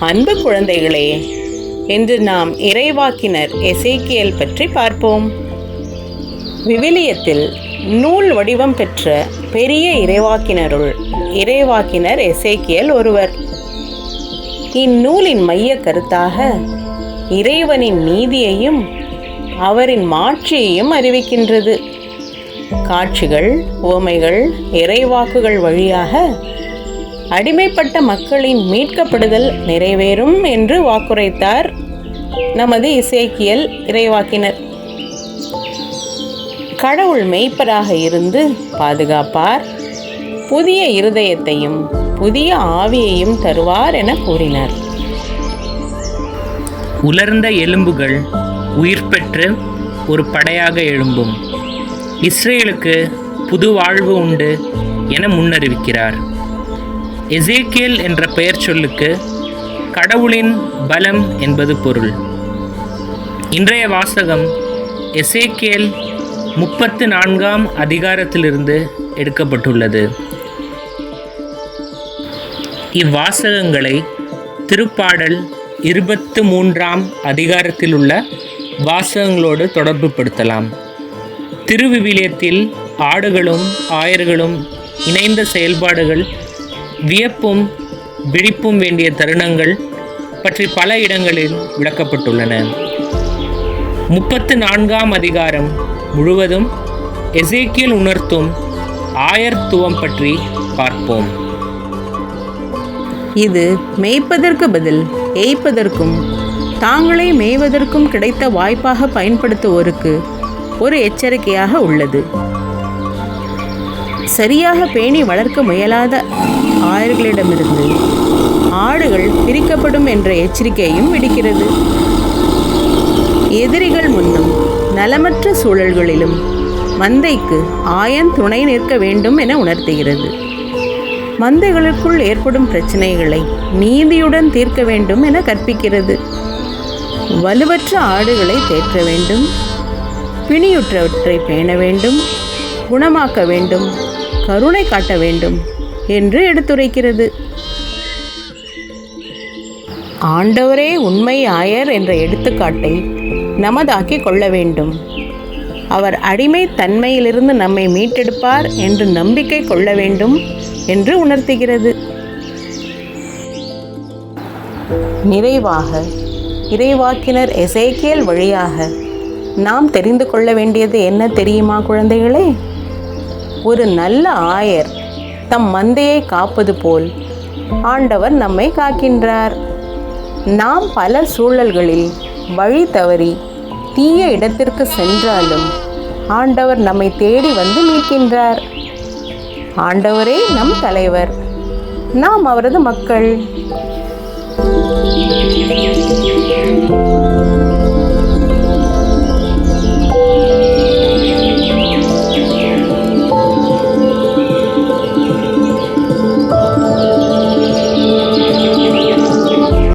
அன்பு குழந்தைகளே, இன்று நாம் இறைவாக்கினர் எசேக்கியேல் பற்றி பார்ப்போம். விவிலியத்தில் நூல் வடிவம் பெற்ற பெரிய இறைவாக்கினர் எசேக்கியேல் ஒருவர். இந்நூலின் மைய கருத்தாக இறைவனின் நீதியையும் அவரின் மாட்சியையும் அறிவிக்கின்றது. காட்சிகள், உவமைகள், இறைவாக்குகள் வழியாக அடிமைப்பட்ட மக்களின் மீட்கப்படுதல் நிறைவேறும் என்று வாக்குரைத்தார் நமது எசேக்கியேல் இறைவாக்கினர். கடவுள் மெய்ப்பராக இருந்து பாதுகாப்பார், புதிய இருதயத்தையும் புதிய ஆவியையும் தருவார் என கூறினார். உலர்ந்த எலும்புகள் உயிர் பெற்று ஒரு படையாக எழும்பும், இஸ்ரேலுக்கு புது வாழ்வு உண்டு என முன்னறிவிக்கிறார். எசேக்கியேல் என்ற பெயர் சொல்லுக்கு கடவுளின் பலம் என்பது பொருள். இன்றைய வாசகம் எசேக்கியேல் 34ஆம் அதிகாரத்திலிருந்து எடுக்கப்பட்டுள்ளது. இவ்வாசகங்களை திருப்பாடல் 23ஆம் அதிகாரத்தில் உள்ள வாசகங்களோடு தொடர்பு படுத்தலாம். திருவிவிலியத்தில் ஆடுகளும் ஆயர்களும் இணைந்த செயல்பாடுகள், வியப்பும் விழிப்பும் வேண்டிய தருணங்கள் பற்றி பல இடங்களில் விளக்கப்பட்டுள்ளன. 34ஆம் அதிகாரம் முழுவதும் எசேக்கியேல் உணர்த்தும் ஆயர்த்துவம் பற்றி பார்ப்போம். இது மேய்ப்பதற்கு பதில் ஏய்ப்பதற்கும் தாங்களே மேய்வதற்கும் கிடைத்த வாய்ப்பாக பயன்படுத்துவோருக்கு ஒரு எச்சரிக்கையாக உள்ளது. சரியாக பேணி வளர்க்க முயலாத ஆயர்களிடமிருந்து ஆடுகள் பிரிக்கப்படும் என்ற எச்சரிக்கையும் விடுக்கிறது. எதிரிகள் முன்னும் நலமற்ற சூழல்களிலும் மந்தைக்கு ஆயன் துணை நிற்க வேண்டும் என உணர்த்துகிறது. மந்தைகளுக்குள் ஏற்படும் பிரச்சனைகளை நீதியுடன் தீர்க்க வேண்டும் என கற்பிக்கிறது. வலுவற்ற ஆடுகளை தேற்ற வேண்டும், பிணியுற்றவற்றை பேண வேண்டும், குணமாக்க வேண்டும், கருணை காட்ட வேண்டும் என்று எடுத்துரைக்கிறது. ஆண்டவரே உண்மை ஆயர் என்ற எடுத்துக்காட்டை நமதாக்கி கொள்ள வேண்டும். அவர் அடிமை தன்மையிலிருந்து நம்மை மீட்டெடுப்பார் என்று நம்பிக்கை கொள்ள வேண்டும் என்று உணர்த்துகிறது. நிறைவாக இறைவாக்கினர் எசேக்கியேல் வழியாக நாம் தெரிந்து கொள்ள வேண்டியது என்ன தெரியுமா குழந்தைகளே? ஒரு நல்ல ஆயர் தம் மந்தையை காப்பது போல் ஆண்டவர் நம்மை காக்கின்றார். நாம் பல சூழல்களில் வழி தவறி தீய இடத்திற்கு சென்றாலும் ஆண்டவர் நம்மை தேடி வந்து மீட்கின்றார். ஆண்டவரே நம் தலைவர், நாம் அவரது மக்கள்.